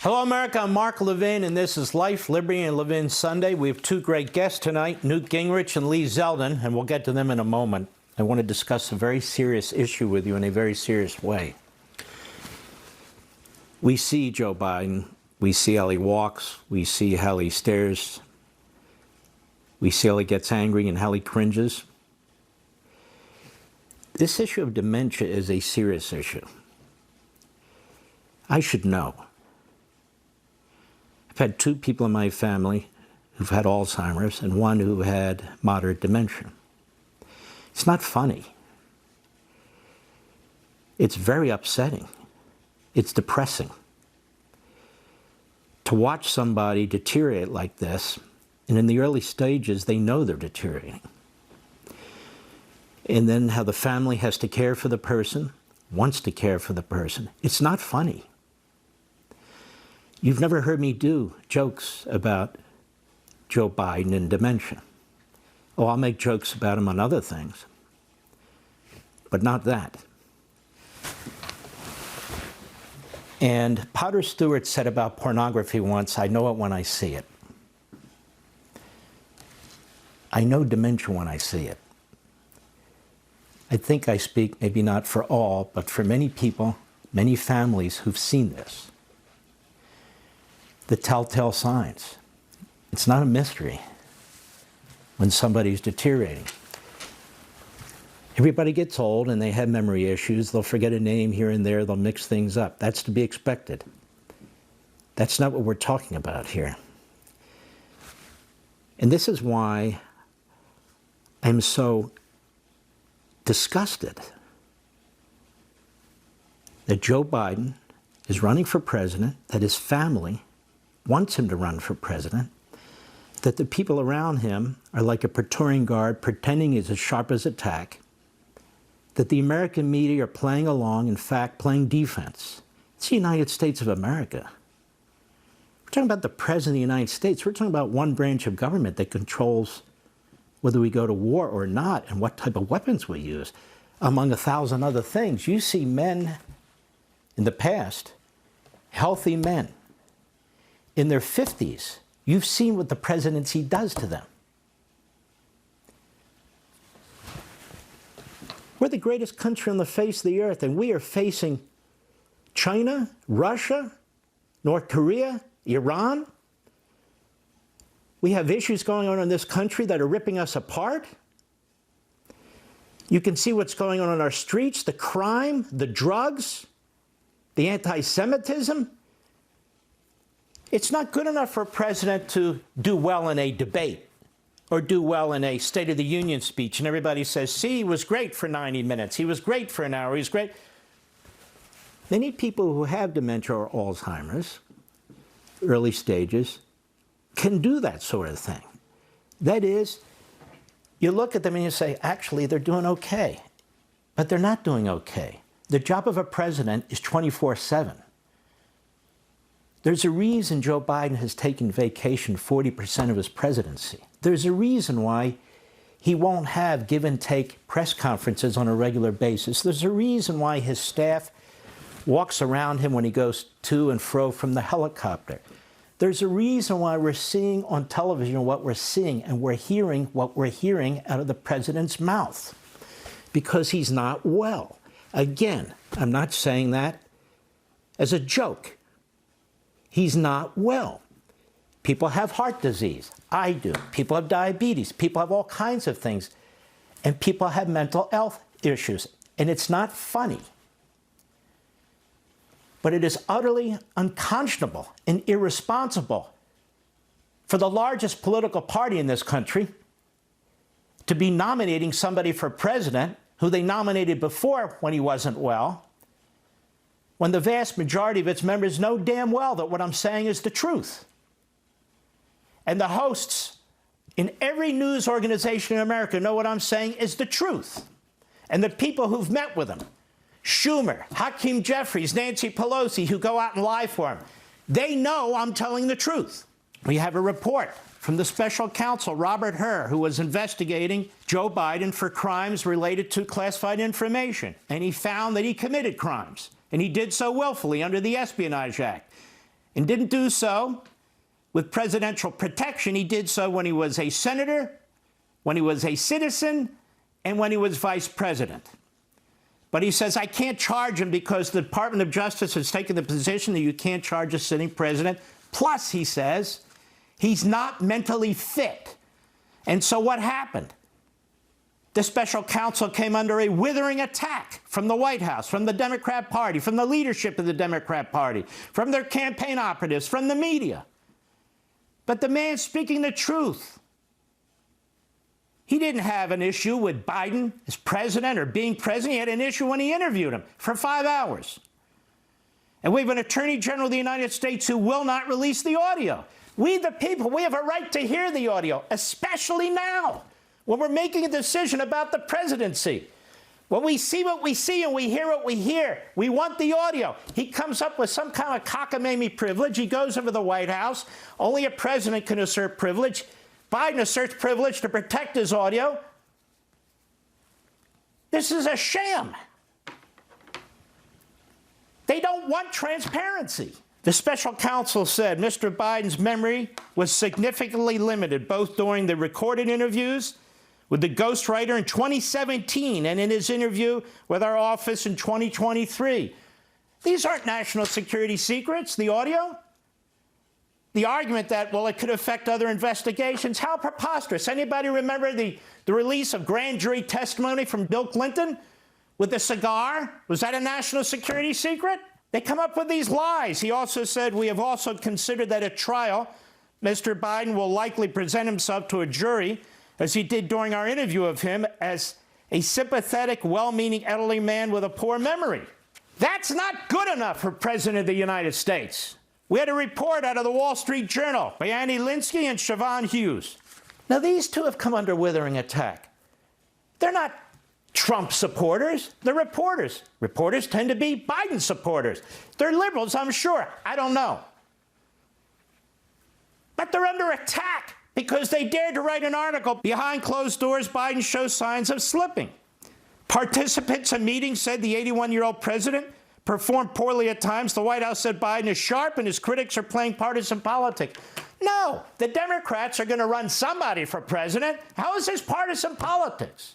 Hello, America. I'm Mark Levin, and this is Life, Liberty, and Levin Sunday. We have two great guests tonight, Newt Gingrich and Lee Zeldin, and we'll get to them in a moment. I want to discuss a very serious issue with you in a very serious way. We see Joe Biden. We see how he walks. We see how he stares. We see how he gets angry and how he cringes. This issue of dementia is a serious issue. I should know. I've had two people in my family who've had Alzheimer's and one who had moderate dementia. It's not funny. It's very upsetting. It's depressing. To watch somebody deteriorate like this, and in the early stages, they know they're deteriorating. And then how the family has to care for the person, wants to care for the person. It's not funny. You've never heard me do jokes about Joe Biden and dementia. Oh, I'll make jokes about him on other things, but not that. And Potter Stewart said about pornography once, I know it when I see it. I know dementia when I see it. I think I speak maybe not for all, but for many people, many families who've seen this. The telltale signs. It's not a mystery when somebody's deteriorating. Everybody gets old and they have memory issues. They'll forget a name here and there. They'll mix things up. That's to be expected. That's not what we're talking about here. And this is why I'm so disgusted that Joe Biden is running for president, that his family wants him to run for president, that the people around him are like a Praetorian Guard pretending he's as sharp as a tack, that the American media are playing along, in fact, playing defense. It's the United States of America. We're talking about the President of the United States. We're talking about one branch of government that controls whether we go to war or not and what type of weapons we use, among 1,000 other things. You see men in the past, healthy men, in their 50s, you've seen what the presidency does to them. We're the greatest country on the face of the earth, and we are facing China, Russia, North Korea, Iran. We have issues going on in this country that are ripping us apart. You can see what's going on our streets, the crime, the drugs, the anti-Semitism. It's not good enough for a president to do well in a debate or do well in a State of the Union speech, and everybody says, see, he was great for 90 minutes. He was great for an hour. He was great. Many people who have dementia or Alzheimer's, early stages, can do that sort of thing. That is, you look at them and you say, actually, they're doing okay. But they're not doing okay. The job of a president is 24/7. There's a reason Joe Biden has taken vacation 40% of his presidency. There's a reason why he won't have give and take press conferences on a regular basis. There's a reason why his staff walks around him when he goes to and fro from the helicopter. There's a reason why we're seeing on television what we're seeing and we're hearing what we're hearing out of the president's mouth. Because he's not well. Again, I'm not saying that as a joke. He's not well. People have heart disease. I do. People have diabetes. People have all kinds of things. And people have mental health issues. And it's not funny. But it is utterly unconscionable and irresponsible for the largest political party in this country to be nominating somebody for president who they nominated before when he wasn't well, when the vast majority of its members know damn well that what I'm saying is the truth. And the hosts in every news organization in America know what I'm saying is the truth. And the people who've met with him, Schumer, Hakeem Jeffries, Nancy Pelosi, who go out and lie for him, they know I'm telling the truth. We have a report from the special counsel, Robert Hur, who was investigating Joe Biden for crimes related to classified information. And he found that he committed crimes. And he did so willfully under the Espionage Act. and didn't do so with presidential protection. He did so when he was a senator, when he was a citizen, and when he was vice president. But he says, I can't charge him because the Department of Justice has taken the position that you can't charge a sitting president. Plus, he says, he's not mentally fit. And so what happened? The special counsel came under a withering attack from the White House, from the Democrat Party, from the leadership of the Democrat Party, from their campaign operatives, from the media. But the man speaking the truth, he didn't have an issue with Biden as president or being president. He had an issue when he interviewed him for 5 hours. And we have an Attorney General of the United States who will not release the audio. We, the people, we have a right to hear the audio, especially now, when we're making a decision about the presidency. When we see what we see and we hear what we hear, we want the audio. He comes up with some kind of cockamamie privilege. He goes over the White House. Only a president can assert privilege. Biden asserts privilege to protect his audio. This is a sham. They don't want transparency. The special counsel said Mr. Biden's memory was significantly limited, both during the recorded interviews with the ghostwriter in 2017 and in his interview with our office in 2023. These aren't national security secrets, the audio. The argument that, well, it could affect other investigations, how preposterous. Anybody remember the release of grand jury testimony from Bill Clinton with the cigar? Was that a national security secret? They come up with these lies. He also said, we have also considered that at trial, Mr. Biden will likely present himself to a jury, as he did during our interview of him, as a sympathetic, well-meaning elderly man with a poor memory. That's not good enough for President of the United States. We had a report out of the Wall Street Journal by Annie Linsky and Siobhan Hughes. Now, these two have come under withering attack. They're not Trump supporters. They're reporters. Reporters tend to be Biden supporters. They're liberals, I'm sure. I don't know. But they're under attack because they dared to write an article, behind closed doors, Biden shows signs of slipping. Participants in meetings said the 81-year-old president performed poorly at times. The White House said Biden is sharp and his critics are playing partisan politics. No, the Democrats are going to run somebody for president. How is this partisan politics?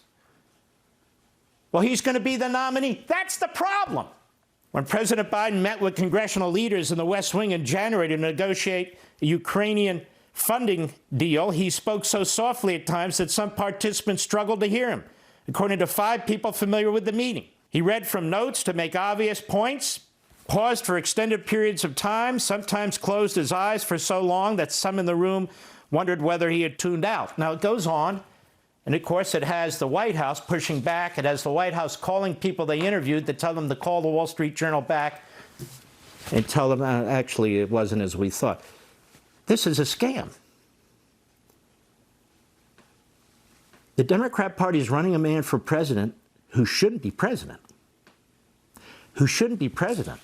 Well, he's going to be the nominee. That's the problem. When President Biden met with congressional leaders in the West Wing in January to negotiate a Ukrainian funding deal, he spoke so softly at times that some participants struggled to hear him, according to 5 people familiar with the meeting. He read from notes to make obvious points, paused for extended periods of time, sometimes closed his eyes for so long that some in the room wondered whether he had tuned out. Now, it goes on, and of course it has the White House pushing back. It has the White House calling people they interviewed to tell them to call the Wall Street Journal back and tell them, actually, it wasn't as we thought. This is a scam. The Democrat Party is running a man for president who shouldn't be president. Who shouldn't be president.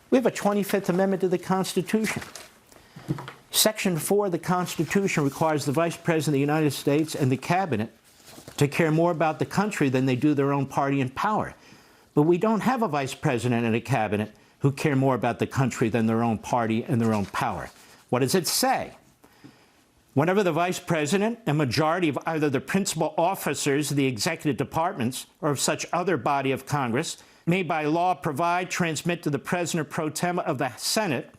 We have a 25th Amendment to the Constitution. Section 4 of the Constitution requires the Vice President of the United States and the Cabinet to care more about the country than they do their own party in power. But we don't have a Vice President and a Cabinet who care more about the country than their own party and their own power. What does it say? Whenever the Vice President and majority of either the principal officers of the executive departments or of such other body of Congress may by law provide, transmit to the President pro tem of the Senate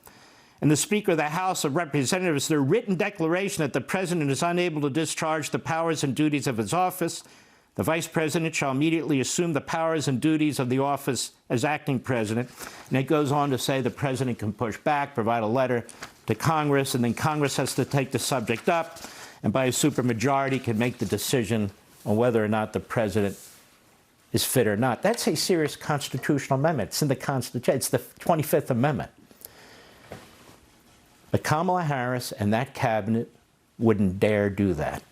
and the Speaker of the House of Representatives their written declaration that the President is unable to discharge the powers and duties of his office, the Vice President shall immediately assume the powers and duties of the office as acting President. And it goes on to say the President can push back, provide a letter to Congress, and then Congress has to take the subject up, and by a supermajority can make the decision on whether or not the President is fit or not. That's a serious constitutional amendment. It's in the Constitution. It's the 25th Amendment. But Kamala Harris and that cabinet wouldn't dare do that.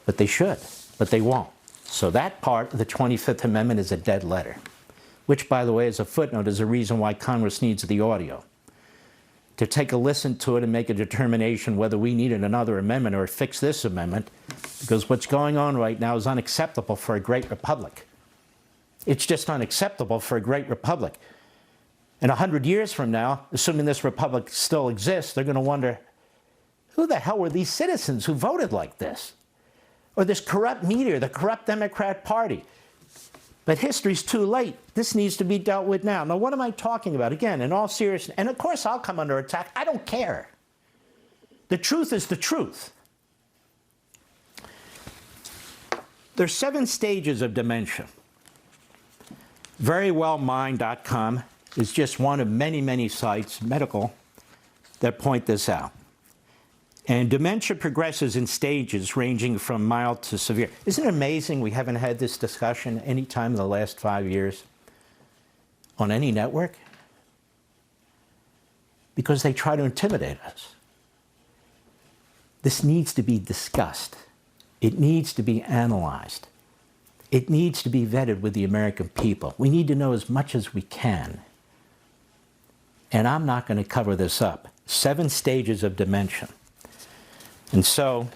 But they should, but they won't. So that part of the 25th Amendment is a dead letter, which, by the way, as a footnote, is a reason why Congress needs the audio, to take a listen to it and make a determination whether we needed another amendment or fix this amendment, because what's going on right now is unacceptable for a great republic. It's just unacceptable for a great republic. And 100 years from now, assuming this republic still exists, they're going to wonder, who the hell were these citizens who voted like this? Or this corrupt media, the corrupt Democrat Party. But history's too late. This needs to be dealt with now. Now, what am I talking about? Again, in all seriousness, and of course I'll come under attack. I don't care. The truth is the truth. There's 7 stages of dementia. Verywellmind.com is just one of many, many sites, medical, that point this out. And dementia progresses in stages ranging from mild to severe. Isn't it amazing we haven't had this discussion any time in the last 5 years on any network? Because they try to intimidate us. This needs to be discussed. It needs to be analyzed. It needs to be vetted with the American people. We need to know as much as we can. And I'm not going to cover this up. 7 stages of dementia. And so,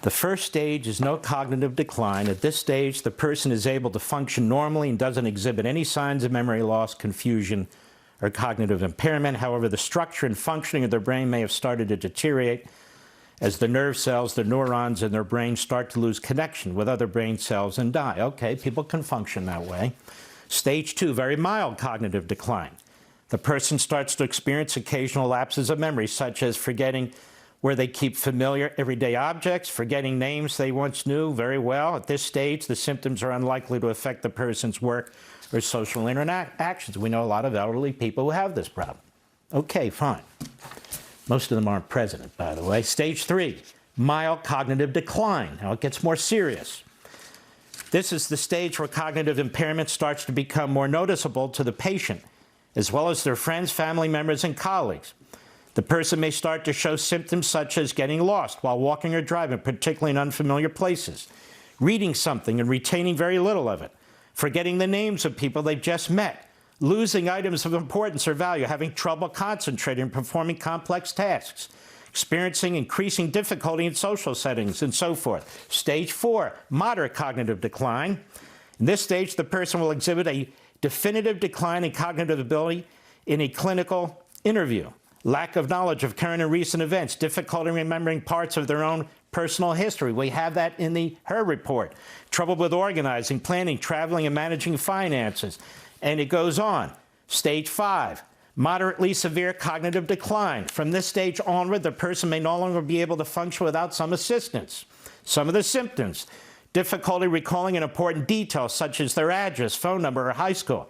the first stage is no cognitive decline. At this stage, the person is able to function normally and doesn't exhibit any signs of memory loss, confusion, or cognitive impairment. However, the structure and functioning of their brain may have started to deteriorate as the nerve cells, the neurons in their brain start to lose connection with other brain cells and die. Okay, people can function that way. Stage 2, very mild cognitive decline. The person starts to experience occasional lapses of memory, such as forgetting where they keep familiar everyday objects, forgetting names they once knew very well. At this stage, the symptoms are unlikely to affect the person's work or social interactions. We know a lot of elderly people who have this problem. Okay, fine. Most of them aren't present, by the way. Stage 3, mild cognitive decline. Now it gets more serious. This is the stage where cognitive impairment starts to become more noticeable to the patient, as well as their friends, family members, and colleagues. The person may start to show symptoms such as getting lost while walking or driving, particularly in unfamiliar places, reading something and retaining very little of it, forgetting the names of people they've just met, losing items of importance or value, having trouble concentrating and performing complex tasks, experiencing increasing difficulty in social settings, and so forth. Stage 4, moderate cognitive decline. In this stage, the person will exhibit a definitive decline in cognitive ability in a clinical interview. Lack of knowledge of current and recent events, difficulty remembering parts of their own personal history. We have that in the HER report. Trouble with organizing, planning, traveling, and managing finances. And it goes on. Stage 5, moderately severe cognitive decline. From this stage onward, the person may no longer be able to function without some assistance. Some of the symptoms: difficulty recalling an important detail, such as their address, phone number, or high school,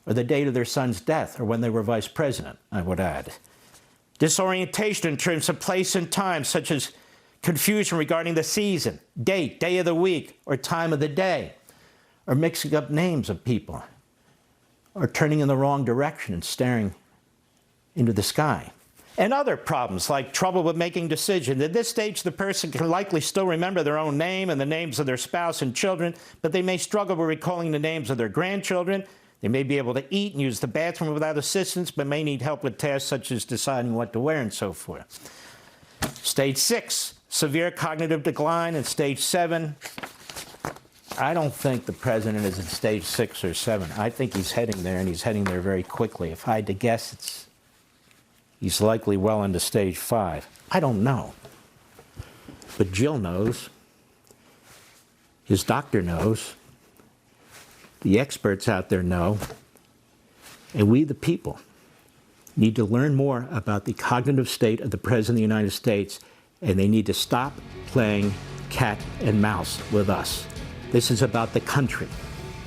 or the date of their son's death, or when they were vice president, I would add. Disorientation in terms of place and time, such as confusion regarding the season, date, day of the week, or time of the day, or mixing up names of people, or turning in the wrong direction and staring into the sky. And other problems like trouble with making decisions. At this stage, the person can likely still remember their own name and the names of their spouse and children, but they may struggle with recalling the names of their grandchildren. They may be able to eat and use the bathroom without assistance, but may need help with tasks such as deciding what to wear and so forth. Stage 6, severe cognitive decline. And stage 7, I don't think the president is in stage 6 or 7. I think he's heading there, and he's heading there very quickly. If I had to guess, he's likely well into stage 5. I don't know. But Jill knows. His doctor knows. The experts out there know, and we, the people, need to learn more about the cognitive state of the President of the United States, and they need to stop playing cat and mouse with us. This is about the country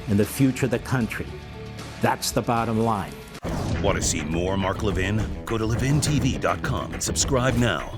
and the future of the country. That's the bottom line. Want to see more Mark Levin? Go to levintv.com and subscribe now.